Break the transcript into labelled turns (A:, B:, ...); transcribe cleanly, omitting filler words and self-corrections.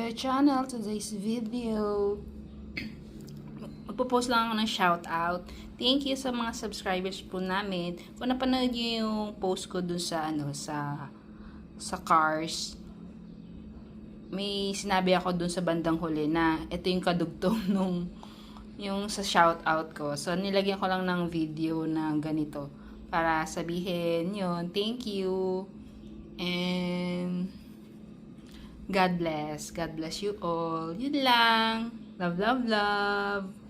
A: our channel. Today's video, magpo-post lang ako ng shoutout. Thank you sa mga subscribers po namin. Kung napanood niyo yung post ko dun sa sa cars, may sinabi ako dun sa bandang huli na ito yung kadugtong nung yung sa shoutout ko. So nilagyan ko lang ng video na ganito para sabihin yun, thank you. And God bless. God bless you all. Yun lang. Love, love, love.